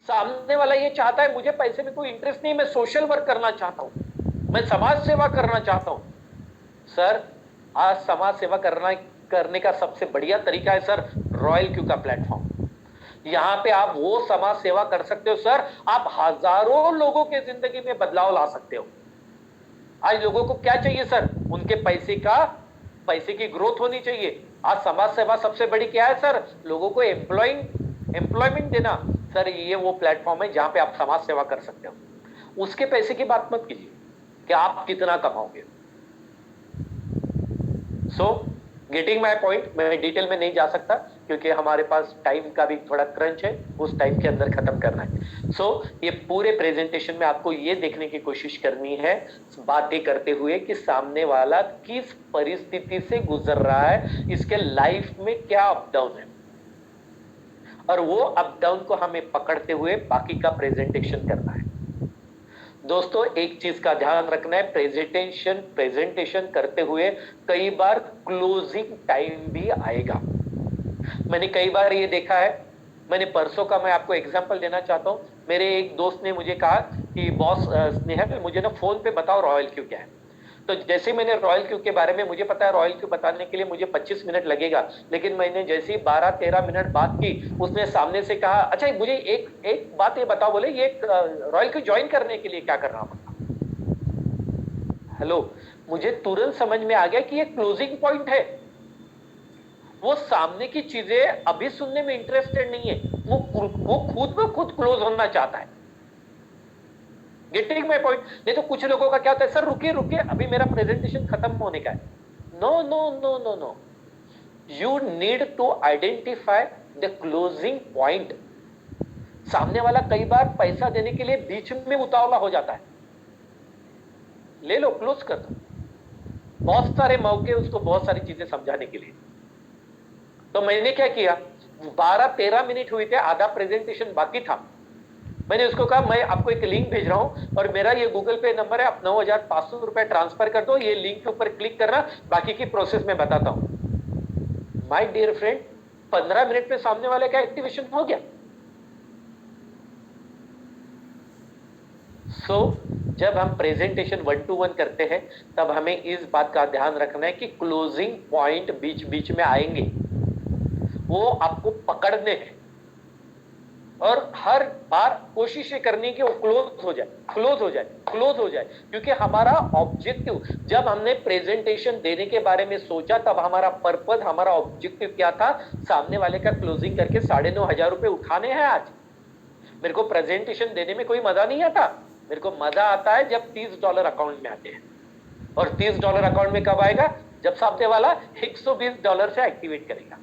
सामने वाला ये चाहता है मुझे पैसे में कोई इंटरेस्ट नहीं, मैं सोशल वर्क करना चाहता हूं, मैं समाज सेवा करना चाहता हूं। सर आज समाज सेवा करने का सबसे बढ़िया तरीका है सर रॉयल क्यू का प्लेटफॉर्म। यहां पे आप वो समाज सेवा कर सकते हो सर, आप हजारों लोगों के जिंदगी में बदलाव ला सकते हो। आज लोगों को क्या चाहिए सर? उनके पैसे की ग्रोथ होनी चाहिए। आज समाज सेवा सबसे बड़ी क्या है सर? लोगों को एम्प्लॉयमेंट देना। सर ये वो प्लेटफॉर्म है जहां पे आप समाज सेवा कर सकते हो। उसके पैसे की बात मत कीजिए कि आप कितना कमाओगे। सो गेटिंग माई पॉइंट, मैं डिटेल में नहीं जा सकता क्योंकि हमारे पास टाइम का भी थोड़ा क्रंच है, उस टाइम के अंदर खत्म करना है। सो ये पूरे प्रेजेंटेशन में आपको ये देखने की कोशिश करनी है बातें करते हुए कि सामने वाला किस परिस्थिति से गुजर रहा है, इसके लाइफ में क्या अप डाउन है, और वो अप डाउन को हमें पकड़ते हुए बाकी का प्रेजेंटेशन करना है। दोस्तों एक चीज का ध्यान रखना है, प्रेजेंटेशन करते हुए कई बार क्लोजिंग टाइम भी आएगा। मैंने कई बार ये देखा है। मैंने परसों का मैं आपको एग्जांपल देना चाहता हूं। मेरे एक दोस्त ने मुझे कहा कि बॉस स्नेहल मुझे ना फोन पे बताओ रॉयल क्यू क्या है। तो जैसे मैंने रॉयल क्यू के बारे में, मुझे पता है रॉयल क्यू बताने के लिए मुझे 25 मिनट लगेगा, लेकिन मैंने जैसे ही 12-13 मिनट बात की, उसने सामने से कहा अच्छा मुझे एक एक बात ये बताओ, बोले ये रॉयल क्यू ज्वाइन करने के लिए क्या करना पड़ता? हेलो, मुझे तुरंत समझ में आ गया कि ये क्लोजिंग पॉइंट है। वो सामने की चीजें अभी सुनने में इंटरेस्टेड नहीं है, वो खुद में खुद क्लोज होना चाहता है। Getting my point? नहीं तो कुछ लोगों का क्या होता है, सर रुकिए रुकिए अभी मेरा प्रेजेंटेशन खत्म होने का है। No no no no no, you need to identify the closing point. सामने वाला कई बार पैसा देने के लिए बीच में उतावला हो जाता है, ले लो क्लोज कर दो। बहुत सारे मौके उसको बहुत सारी चीजें समझाने के लिए। तो मैंने क्या किया, 12-13 मिनट हुए थे, आधा प्रेजेंटेशन बाकी था। मैंने उसको कहा मैं आपको एक लिंक भेज रहा हूं और मेरा ये गूगल पे नंबर है, आप 9,500 रुपए ट्रांसफर कर दो, ये लिंक के ऊपर क्लिक करना, बाकी की प्रोसेस में बताता हूं। माय डियर फ्रेंड, 15 मिनट में सामने वाले का एक्टिवेशन हो गया। सो जब हम प्रेजेंटेशन 1-to-1 करते हैं तब हमें इस बात का ध्यान रखना है कि क्लोजिंग पॉइंट बीच बीच में आएंगे, वो आपको पकड़ने हैं, और हर बार कोशिश ये करनी कि वो क्लोज हो जाए, क्लोज हो जाए, क्लोज हो जाए। क्योंकि हमारा ऑब्जेक्टिव, जब हमने प्रेजेंटेशन देने के बारे में सोचा तब हमारा पर्पस, हमारा ऑब्जेक्टिव क्या था? सामने वाले का क्लोजिंग करके 9,500 रुपए उठाने हैं। आज मेरे को प्रेजेंटेशन देने में कोई मजा नहीं आता, मेरे को मजा आता है जब $30 अकाउंट में आते हैं। और $30 अकाउंट में कब आएगा? जब सामने वाला $120 से एक्टिवेट करेगा।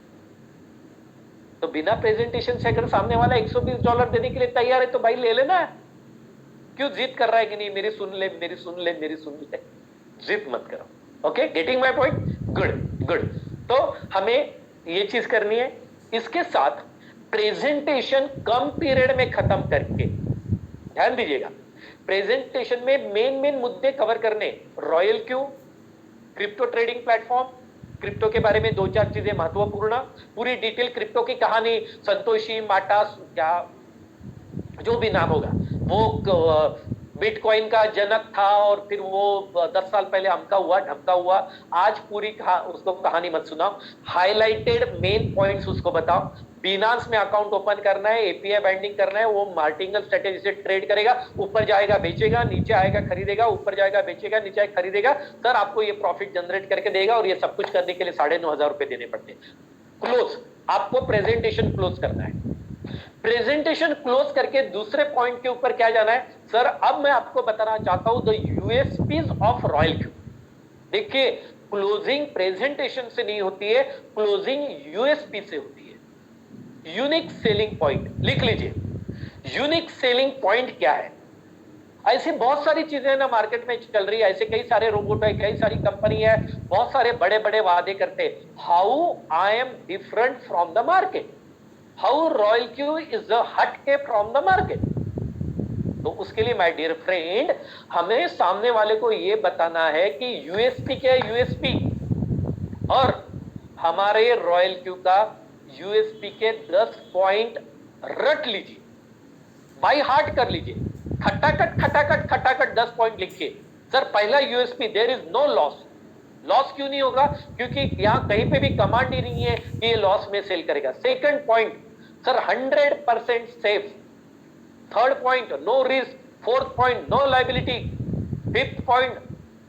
तो बिना प्रेजेंटेशन से अगर सामने वाला $120 देने के लिए तैयार है तो भाई ले लेना। क्यों जिद कर रहा है कि नहीं मेरी सुन ले, मेरी सुन ले, मेरी सुन ले? जिद मत करो। Okay, getting my point? Good good. तो हमें ये चीज करनी है। इसके साथ प्रेजेंटेशन कम पीरियड में खत्म करके, ध्यान दीजिएगा, प्रेजेंटेशन में मेन मेन मुद्दे कवर करने, royal Q, crypto trading platform, crypto के बारे में 2-4 चीजें महत्वपूर्ण, पूरी डिटेल क्रिप्टो की कहानी, संतोषी माटा, क्या जो भी नाम होगा, वो बिटकॉइन का जनक था और फिर वो 10 साल पहले अमका हुआ ढमका हुआ। आज पूरी उसको कहानी मत सुनाओ, हाईलाइटेड मेन पॉइंट्स उसको बताओ। बिनांस में अकाउंट ओपन करना है, एपीआई बाइंडिंग करना है, वो मार्टिंगल स्ट्रेटेजी से ट्रेड करेगा, ऊपर जाएगा बेचेगा, नीचे आएगा खरीदेगा, ऊपर जाएगा बेचेगा, नीचे आएगा खरीदेगा। सर आपको ये प्रॉफिट जनरेट करके देगा, और ये सब कुछ करने के लिए 9,500 रुपए देने पड़ते हैं। क्लोज, आपको प्रेजेंटेशन क्लोज करना है। प्रेजेंटेशन क्लोज करके दूसरे पॉइंट के ऊपर क्या जाना है? सर अब मैं आपको बताना चाहता हूं the USPs of royal Q. देखिए, क्लोजिंग प्रेजेंटेशन से नहीं होती है, क्लोजिंग यूएसपी से होती है। यूनिक सेलिंग पॉइंट लिख लीजिए। यूनिक सेलिंग पॉइंट क्या है? ऐसी बहुत सारी चीजें ना मार्केट में चल रही है, ऐसे कई सारे रोबोट है, कई सारी कंपनी है, बहुत सारे बड़े बड़े वादे करते हैं। How I am different from the market, how royal Q is हटके फ्रॉम द मार्केट। तो उसके लिए माय डियर फ्रेंड, हमें सामने वाले को यह बताना है कि यूएसपी क्या है, यूएसपी, और हमारे रॉयल क्यू का यूएसपी के 10 पॉइंट रट लीजिए। बाई हार्ट कर लीजिए, खटाखट खटाखट खटाखट 10 पॉइंट लिखिए। सर पहला USP, there is no loss. Loss क्यों नहीं होगा? क्योंकि यहां कहीं पे भी कमांड ही नहीं है कि ये लॉस में सेल करेगा। Second point, sir 100% safe. Third point, no risk. Fourth point, no liability. Fifth point,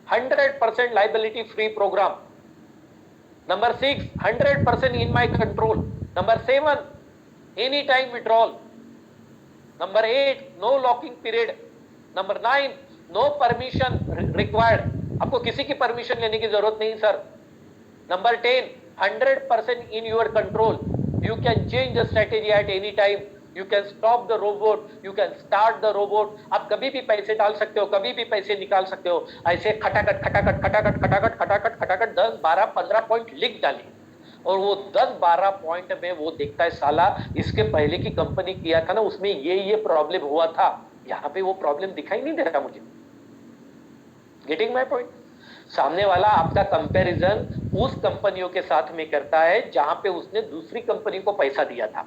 100% liability free programme. Number 6, 100% in my control. Number 7, any time withdrawal. Number 8, no locking period. Number 9, no permission required. आपको किसी की permission लेने की जरूरत नहीं sir. Number 10, 100% in your control. You can change the strategy at any time. You can stop the robot, you can start the robot. आप कभी भी पैसे डाल सकते हो, कभी भी पैसे निकाल सकते हो। ऐसे खटाखट खटाखट खटाखट खटाखट खटाखट खटाखट 10 12 15 पॉइंट लिख डालिए, और वो 10-12 पॉइंट में वो देखता है साला इसके पहले की कंपनी किया था ना, उसमें ये प्रॉब्लम हुआ था, यहां पे वो प्रॉब्लम दिखाई नहीं दे रहा मुझे। Getting my point? सामने वाला आपका कंपैरिजन उस कंपनियों के साथ में करता है जहां पे उसने दूसरी कंपनी को पैसा दिया था।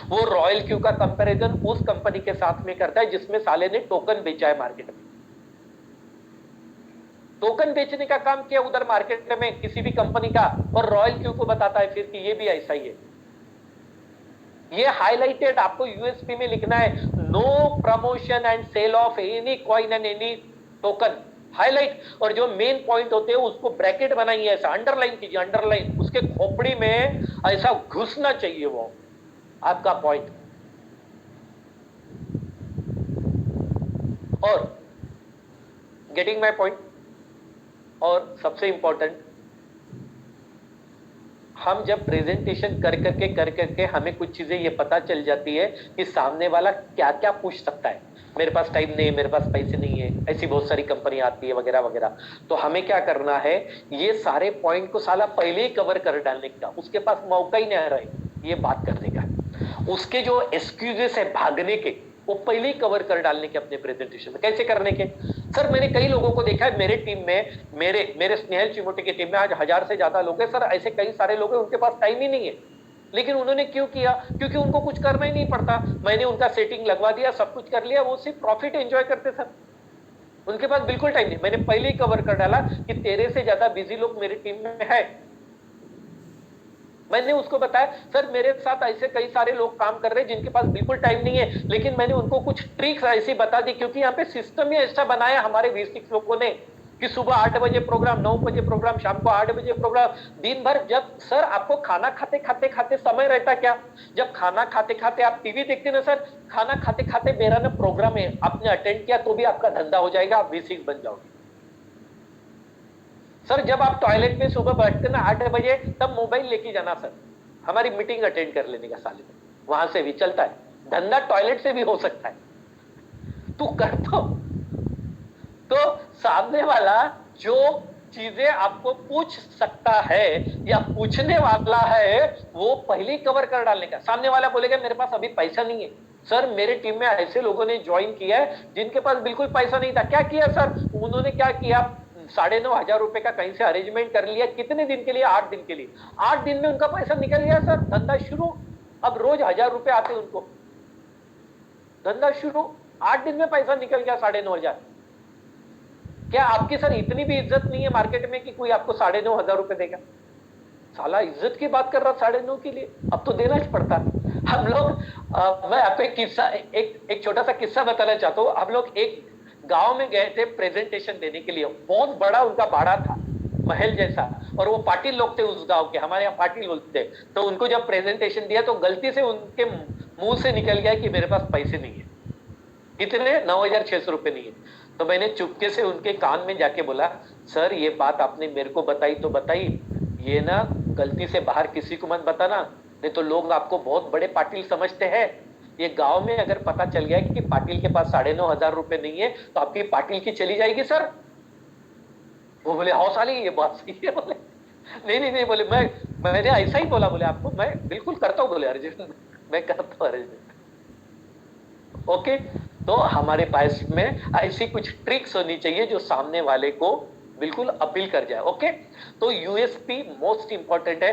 वो रॉयल क्यू का कंपैरिजन उस कंपनी के साथ में करता है जिसमें साले ने टोकन बेचा है मार्केट में। टोकन बेचने का काम किया उधर मार्केट में किसी भी कंपनी का, और रॉयल क्यू को बताता है फिर कि ये भी ऐसा ही है। ये हाईलाइटेड आपको यूएसपी में लिखना है, no promotion and sale of any coin and any token. Highlight, और जो मेन पॉइंट होते हैं उसको ब्रैकेट बनाइए, ऐसा अंडरलाइन कीजिए, अंडरलाइन उसके खोपड़ी में ऐसा घुसना चाहिए वो आपका पॉइंट। और गेटिंग माय पॉइंट? और सबसे इंपॉर्टेंट, हम जब प्रेजेंटेशन कर करके हमें कुछ चीजें ये पता चल जाती है कि सामने वाला क्या क्या पूछ सकता है। मेरे पास टाइम नहीं है, मेरे पास पैसे नहीं है, ऐसी बहुत सारी कंपनी आती है वगैरह वगैरह। तो हमें क्या करना है, ये सारे पॉइंट को साला पहले ही कवर कर डालने का, उसके पास मौका ही नहीं रहे ये बात करने का। उसके जो एक्सक्यूजेस है भागने के, वो पहले ही कवर कर डालने के अपने प्रेजेंटेशन में। कैसे करने के? सर मैंने कई लोगों को देखा है मेरे टीम में, मेरे स्नेहल चिमोटे की टीम में आज 1000 से ज्यादा लोग हैं सर। ऐसे कई सारे लोग हैं उनके पास टाइम ही नहीं है, लेकिन उन्होंने क्यों किया? क्योंकि उनको कुछ करना ही नहीं पड़ता। मैंने उनका सेटिंग लगवा दिया, सब कुछ कर लिया, वो सिर्फ प्रॉफिट एंजॉय करते सर। उनके पास बिल्कुल टाइम नहीं। मैंने पहले ही कवर कर डाला कि तेरे से ज्यादा बिजी लोग मेरी टीम में है। मैंने उसको बताया सर मेरे साथ ऐसे कई सारे लोग काम कर रहे हैं जिनके पास बिल्कुल टाइम नहीं है, लेकिन मैंने उनको कुछ ट्रिक्स ऐसी बता दी, क्योंकि यहाँ पे सिस्टम ही ऐसा बनाया हमारे V6 लोगों ने कि सुबह 8 बजे प्रोग्राम, 9 बजे प्रोग्राम, शाम को 8 बजे प्रोग्राम, दिन भर। जब सर आपको खाना खाते खाते खाते समय रहता क्या? जब खाना खाते खाते आप टीवी देखते ना सर, खाना खाते खाते मेरा ना प्रोग्राम है, आपने अटेंड किया तो भी आपका धंधा हो जाएगा, आप V6 बन जाओगे। सर जब आप टॉयलेट में सुबह बैठते ना 8 बजे, तब मोबाइल लेके जाना सर, हमारी मीटिंग अटेंड कर लेने का साले में, वहां से भी चलता है धंधा, टॉयलेट से भी हो सकता है। तू कर तो सामने वाला जो चीजें आपको पूछ सकता है या पूछने वाला है वो पहले कवर कर डालने का। सामने वाला बोलेगा मेरे पास अभी पैसा नहीं है। सर मेरे टीम में ऐसे लोगों ने ज्वाइन किया है जिनके पास बिल्कुल पैसा नहीं था। क्या किया सर? उन्होंने क्या किया, 9,500 रुपए का कहीं से अरेंजमेंट कर लिया। कितने दिन के लिए? 8 दिन के लिए। 8 दिन में उनका पैसा निकल गया सर, धंधा शुरू। अब रोज 1000 रुपए आते उनको, धंधा शुरू। 8 दिन में पैसा निकल गया 9,500। क्या आपकी सर इतनी भी इज्जत नहीं है मार्केट में कि कोई आपको 9,500 रुपए देगा? साला इज्जत की बात कर रहा 9,500 के लिए, अब तो देना ही पड़ता। हम लोग मैं आपको एक किस्सा, एक छोटा सा किस्सा बताना चाहता हूँ। हम लोग एक गांव में गए थे प्रेजेंटेशन देने के लिए। बहुत बड़ा उनका बाड़ा था, महल जैसा, और वो पाटिल लोग थे उस गांव के, हमारे यहाँ पाटिल बोलते थे। तो उनको जब प्रेजेंटेशन दिया तो गलती से उनके मुंह से निकल गया कि मेरे पास पैसे नहीं है। कितने? 9,600 रुपए नहीं है। तो मैंने चुपके से उनके कान में जाके बोला, सर ये बात आपने मेरे को बताई तो बताई, ये ना गलती से बाहर किसी को मत बताना, नहीं तो लोग आपको बहुत बड़े पाटिल समझते हैं। ये गांव में अगर पता चल गया कि पाटिल के पास 9,500 रुपए नहीं है तो आपकी पाटिल की चली जाएगी सर। वो बोले हाँ साली ये बात सही है। बोले नहीं नहीं नहीं, बोले मैंने ऐसा ही बोला, बोले आपको मैं बिल्कुल करता हूँ, बोले अर्जुन मैं करता हूँ अर्जुन। ओके, तो हमारे पास में ऐसी कुछ ट्रिक्स होनी चाहिए जो सामने वाले को बिल्कुल अपील कर जाए। ओके, तो यूएसपी मोस्ट इंपॉर्टेंट है।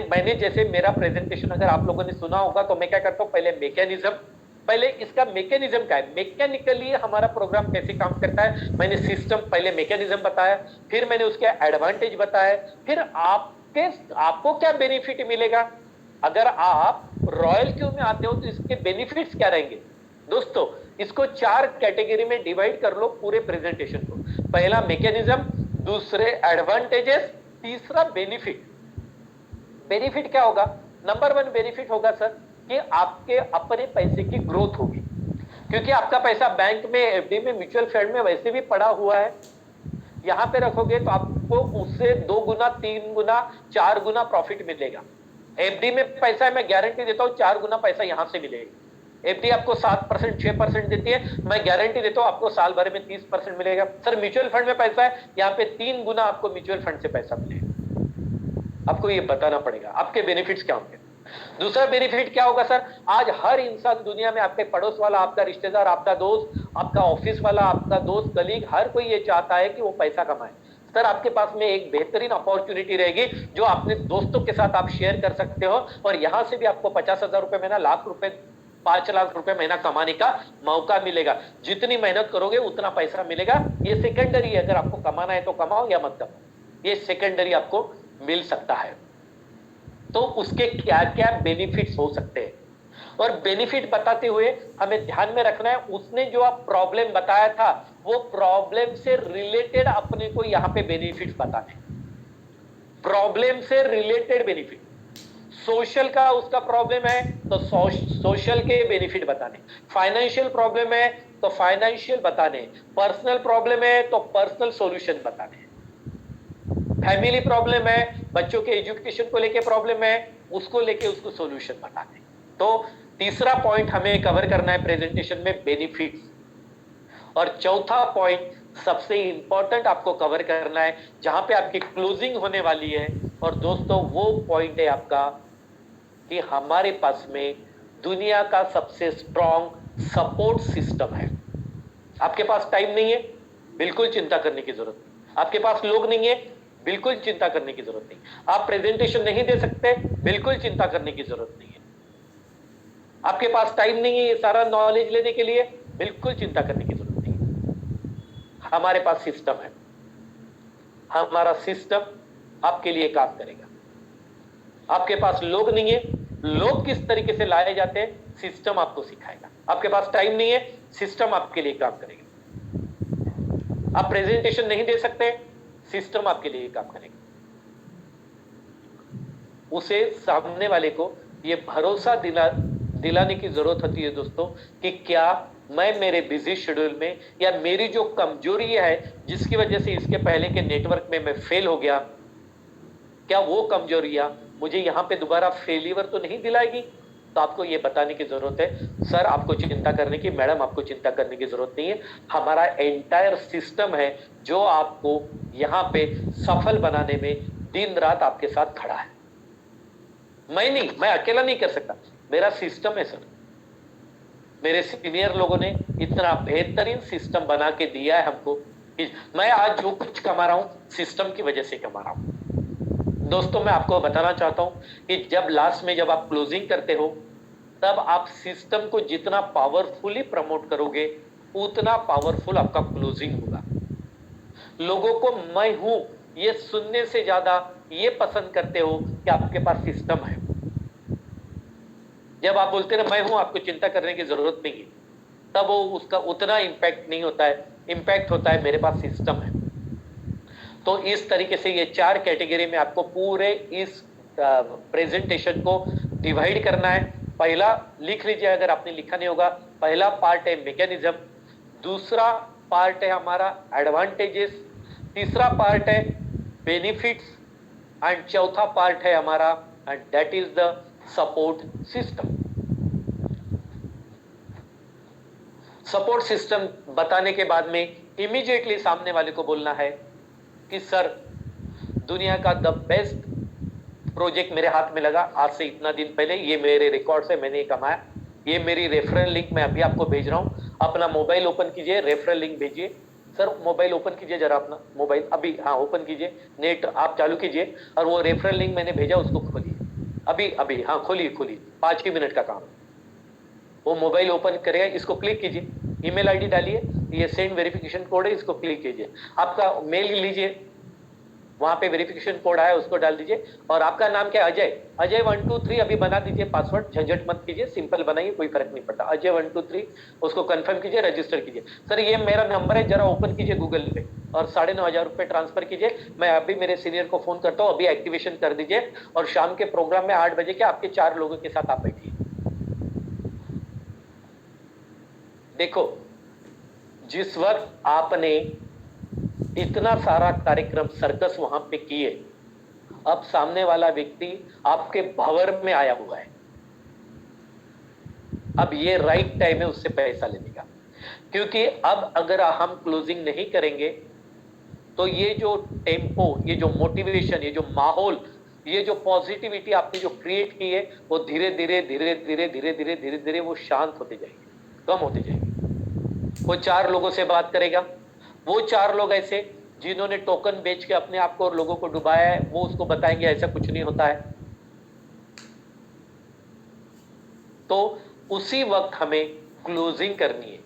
मैंने जैसे मेरा प्रेजेंटेशन अगर आप लोगों ने सुना होगा तो मैं क्या करता हूं, पहले मैकेनिज्म, पहले इसका मैकेनिज्म क्या है, मैकेनिकली हमारा प्रोग्राम कैसे काम करता है। मैंने सिस्टम पहले मैकेनिज्म बताया, फिर मैंने उसके एडवांटेज बताया, फिर आपको क्या बेनिफिट मिलेगा अगर आप रॉयल क्यू में आते हो तो इसके बेनिफिट्स क्या रहेंगे। दोस्तों इसको 4 कैटेगरी में डिवाइड कर लो पूरे प्रेजेंटेशन को। पहला मैकेनिज्म, दूसरे एडवांटेजेस, तीसरा बेनिफिट। बेनिफिट क्या होगा, नंबर 1 बेनिफिट होगा सर कि आपके अपने पैसे की ग्रोथ होगी, क्योंकि आपका पैसा बैंक में, एफडी में, म्यूचुअल फंड में वैसे भी पड़ा हुआ है। यहां पे रखोगे तो आपको उससे 2 गुना, 3 गुना, 4 गुना प्रॉफिट मिलेगा। एफडी में पैसा है, मैं गारंटी देता हूं 4 गुना पैसा यहां से मिलेगा। एफडी आपको 7%, 6% देती है, मैं गारंटी देता हूं आपको साल भर में 30% मिलेगा। सर म्यूचुअल फंड में पैसा है, यहाँ पे 3 गुना आपको म्यूचुअल फंड से पैसा मिलेगा। आपको ये बताना पड़ेगा आपके बेनिफिट्स क्या होंगे। दूसरा बेनिफिट क्या होगा सर, आज हर इंसान दुनिया में, आपके पड़ोस वाला, आपका रिश्तेदार, आपका दोस्त, आपका ऑफिस वाला, आपका दोस्त, कलीग, हर कोई ये चाहता है कि वो पैसा कमाए। सर आपके पास में एक बेहतरीन अपॉर्चुनिटी रहेगी जो अपने दोस्तों के साथ आप शेयर कर सकते हो, और यहां से भी आपको 50,000 रुपए महीना, लाख रुपए, 5 लाख रुपए महीना कमाने का मौका मिलेगा। जितनी मेहनत करोगे उतना पैसा मिलेगा। ये सेकेंडरी है, अगर आपको कमाना है तो कमाओ या मत कमाओ, ये सेकेंडरी आपको मिल सकता है। तो उसके क्या क्या बेनिफिट्स हो सकते हैं, और बेनिफिट बताते हुए हमें ध्यान में रखना है उसने जो आप प्रॉब्लम बताया था वो प्रॉब्लम से रिलेटेड अपने को यहां पे बेनिफिट्स बताने, प्रॉब्लम से रिलेटेड बेनिफिट। सोशल का उसका प्रॉब्लम है तो सोशल के बेनिफिट बताने, फाइनेंशियल प्रॉब्लम है तो फाइनेंशियल बताने, पर्सनल प्रॉब्लम है तो पर्सनल सॉल्यूशन बताने, फैमिली प्रॉब्लम है, बच्चों के एजुकेशन को लेके प्रॉब्लम है, उसको लेके उसको सॉल्यूशन बताने। तो तीसरा पॉइंट हमें कवर करना है प्रेजेंटेशन में, बेनिफिट्स। और चौथा पॉइंट सबसे इंपॉर्टेंट आपको कवर करना है, जहां पे आपकी क्लोजिंग होने वाली है। और दोस्तों वो पॉइंट है आपका कि हमारे पास में दुनिया का सबसे स्ट्रॉन्ग सपोर्ट सिस्टम है। आपके पास टाइम नहीं है, बिल्कुल चिंता करने की जरूरत नहीं। आपके पास लोग नहीं है, बिल्कुल चिंता करने की जरूरत नहीं। आप प्रेजेंटेशन नहीं दे सकते, बिल्कुल चिंता करने की जरूरत नहीं है। आपके पास टाइम नहीं है ये सारा नॉलेज लेने के लिए, बिल्कुल चिंता करने की जरूरत नहीं है। हमारे पास सिस्टम है, हमारा सिस्टम आपके लिए काम करेगा। आपके पास लोग नहीं है, लोग किस तरीके से लाए जाते हैं सिस्टम आपको सिखाएगा। आपके पास टाइम नहीं है, सिस्टम आपके लिए काम करेगा। आप प्रेजेंटेशन नहीं दे सकते, सिस्टम आपके लिए काम करेगा। उसे सामने वाले को ये भरोसा दिलाने की जरूरत होती है दोस्तों कि क्या मैं मेरे बिजी शेड्यूल में, या मेरी जो कमजोरी है जिसकी वजह से इसके पहले के नेटवर्क में मैं फेल हो गया, क्या वो कमजोरियां मुझे यहां पे दोबारा फेलियर तो नहीं दिलाएगी। तो आपको ये बताने की जरूरत है सर आपको चिंता करने की, मैडम आपको चिंता करने की जरूरत नहीं है। हमारा एंटायर सिस्टम है जो आपको यहां पे सफल बनाने में दिन रात आपके साथ खड़ा है। मैं अकेला नहीं कर सकता, मेरा सिस्टम है सर। मेरे सीनियर लोगों ने इतना बेहतरीन सिस्टम बना के दिया है हमको कि मैं आज जो कुछ कमा रहा हूं सिस्टम की वजह से कमा रहा हूं। दोस्तों मैं आपको बताना चाहता हूं कि जब लास्ट में जब आप क्लोजिंग करते हो तब आप सिस्टम को जितना पावरफुली प्रमोट करोगे उतना पावरफुल आपका क्लोजिंग होगा। लोगों को मैं हूं ये सुनने से ज्यादा ये पसंद करते हो कि आपके पास सिस्टम है। जब आप बोलते हैं मैं हूं, आपको चिंता करने की जरूरत नहीं है, तब वो उसका उतना इंपैक्ट नहीं होता है। इंपैक्ट होता है मेरे पास सिस्टम है। तो इस तरीके से ये 4 कैटेगरी में आपको पूरे इस प्रेजेंटेशन को डिवाइड करना है। पहला लिख लीजिए अगर आपने लिखा नहीं होगा, पहला पार्ट है मैकेनिज्म, दूसरा पार्ट है हमारा एडवांटेजेस, तीसरा पार्ट है बेनिफिट्स, एंड चौथा पार्ट है हमारा, and that is the support system. Support system बताने के बाद में इमीडिएटली सामने वाले को बोलना है कि सर दुनिया का द बेस्ट प्रोजेक्ट मेरे हाथ में लगा आज से इतना दिन पहले, ये मेरे रिकॉर्ड से मैंने कमाया, ये मेरी रेफरल लिंक मैं अभी आपको भेज रहा हूं। अपना मोबाइल ओपन कीजिए, रेफरल लिंक भेजिए। सर मोबाइल ओपन कीजिए जरा, अपना मोबाइल अभी, हाँ ओपन कीजिए, नेट आप चालू कीजिए और वो रेफरल लिंक मैंने भेजा उसको खोलिए अभी अभी, हाँ खोलिए खोलिए, 5 ही मिनट का काम। वो मोबाइल ओपन करेगा, इसको क्लिक कीजिए, ईमेल आईडी डालिए, ये सेंड वेरिफिकेशन कोड है, इसको क्लिक कीजिए, आपका मेल लीजिए, वहां पे वेरिफिकेशन कोड आया उसको डाल दीजिए, और आपका नाम क्या है? अजय, अजय 123 अभी बना दीजिए पासवर्ड, झंझट मत कीजिए, सिंपल बनाइए, कोई फर्क नहीं पड़ता, अजय 123 उसको कंफर्म कीजिए, रजिस्टर कीजिए। सर ये मेरा नंबर है, जरा ओपन कीजिए गूगल पे और 9,500 रुपए ट्रांसफर कीजिए, मैं अभी मेरे सीनियर को फोन करता हूँ, अभी एक्टिवेशन कर दीजिए, और शाम के प्रोग्राम में 8 बजे के आपके 4 लोगों के साथ आप बैठिए। देखो, जिस वक्त आपने इतना सारा कार्यक्रम सर्कस वहां पे किए, अब सामने वाला व्यक्ति आपके भंवर में आया हुआ है, अब ये राइट टाइम है उससे पैसा लेने का, क्योंकि अब अगर हम क्लोजिंग नहीं करेंगे तो ये जो टेम्पो, ये जो मोटिवेशन, ये जो माहौल, ये जो पॉजिटिविटी आपने जो क्रिएट की है, वो धीरे धीरे धीरे धीरे धीरे धीरे धीरे धीरे वो शांत होते जाएंगे, कम होते जाएंगे। वो 4 लोगों से बात करेगा, वो 4 लोग ऐसे जिन्होंने टोकन बेच के अपने आप को और लोगों को डुबाया है, वो उसको बताएंगे ऐसा कुछ नहीं होता है। तो उसी वक्त हमें क्लोजिंग करनी है।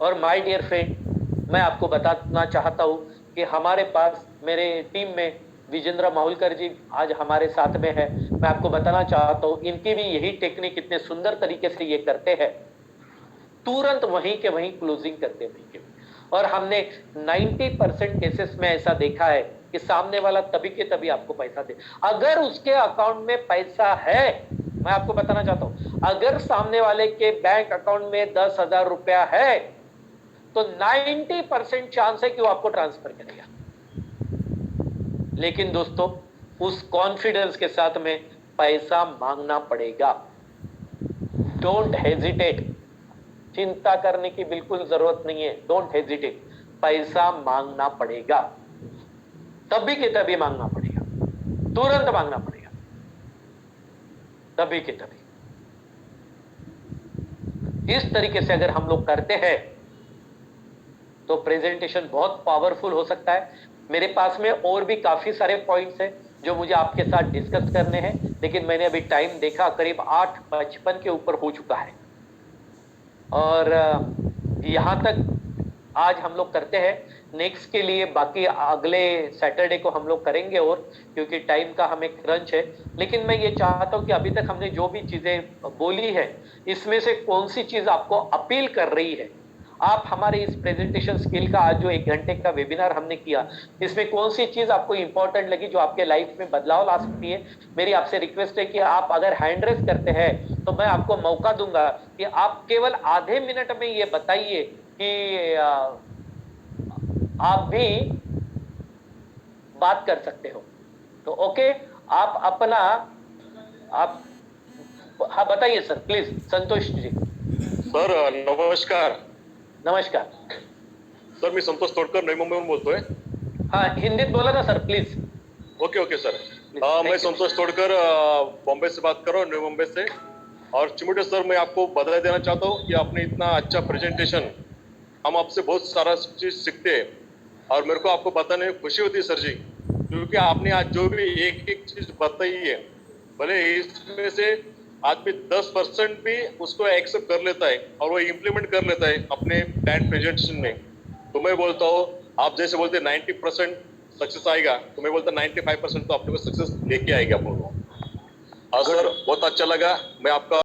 और माय डियर फ्रेंड, मैं आपको बताना चाहता हूं कि हमारे पास, मेरे टीम में विजेंद्र माहुलकर जी आज हमारे साथ में है, मैं आपको बताना चाहता हूं इनकी भी यही टेक्निक इतने सुंदर तरीके से ये करते हैं, तुरंत वहीं के वहीं क्लोजिंग करते हैं, वहीं के वहीं। और हमने 90% केसेस में ऐसा देखा है कि सामने वाला तभी के तभी आपको पैसा दे, अगर उसके अकाउंट में पैसा है। मैं आपको बताना चाहता हूं, अगर सामने वाले के बैंक अकाउंट में 10,000 रुपया है तो 90% चांस है कि वो आपको ट्रांसफर करेगा। लेकिन दोस्तों, उस कॉन्फिडेंस के साथ में पैसा मांगना पड़ेगा। डोंट हेजिटेट, चिंता करने की बिल्कुल जरूरत नहीं है, डोंट हेजिटेट, पैसा मांगना पड़ेगा, तभी के तभी मांगना पड़ेगा, तुरंत मांगना पड़ेगा, तभी के तभी। इस तरीके से अगर हम लोग करते हैं तो प्रेजेंटेशन बहुत पावरफुल हो सकता है। मेरे पास में और भी काफी सारे पॉइंट्स हैं जो मुझे आपके साथ डिस्कस करने हैं, लेकिन मैंने अभी टाइम देखा करीब 8:55 के ऊपर हो चुका है, और यहां तक आज हम लोग करते हैं। नेक्स्ट के लिए बाकी अगले सैटरडे को हम लोग करेंगे, और क्योंकि टाइम का हमें क्रंच है। लेकिन मैं ये चाहता हूं कि अभी तक हमने जो भी चीजें बोली है, इसमें से कौन सी चीज आपको अपील कर रही है। आप हमारे इस प्रेजेंटेशन स्किल का आज जो 1 घंटे का वेबिनार हमने किया, इसमें कौन सी चीज आपको इंपॉर्टेंट लगी जो आपके लाइफ में बदलाव ला सकती है। मेरी आपसे रिक्वेस्ट है कि आप अगर हैंड रेस करते हैं तो मैं आपको मौका दूंगा कि आप केवल आधे मिनट में ये बताइए कि आप भी बात कर सकते हो। तो ओके, आप अपना, आप, हाँ बताइए sir please, Santosh ji. Sir नमस्कार. नमस्कार सर, मी संतोष तोडकर नवी मुंबईहून बोलतोय. हाँ, हिंदीत बोला ना sir please. Okay okay sir. मैं संतोष तोडकर बॉम्बे से बात कर रहा हूँ, नवी मुंबई से. और चिमुटे सर, मैं आपको बधाई देना चाहता हूँ कि आपने इतना अच्छा प्रेजेंटेशन, हम आपसे बहुत सारा चीज सीखते हैं, और मेरे को आपको बताने में खुशी होती है सर जी, क्योंकि आपने आज जो भी एक एक चीज बताई है, भले इसमें से आदमी 10% भी उसको एक्सेप्ट कर लेता है और वो इम्प्लीमेंट कर लेता है अपने प्लान प्रेजेंटेशन में, तो मैं बोलता हूँ, आप जैसे बोलते 90% सक्सेस आएगा, तो मैं बोलता 95% तो अपने को सक्सेस लेके आएगा अपन को। और सर बहुत अच्छा लगा, मैं आपका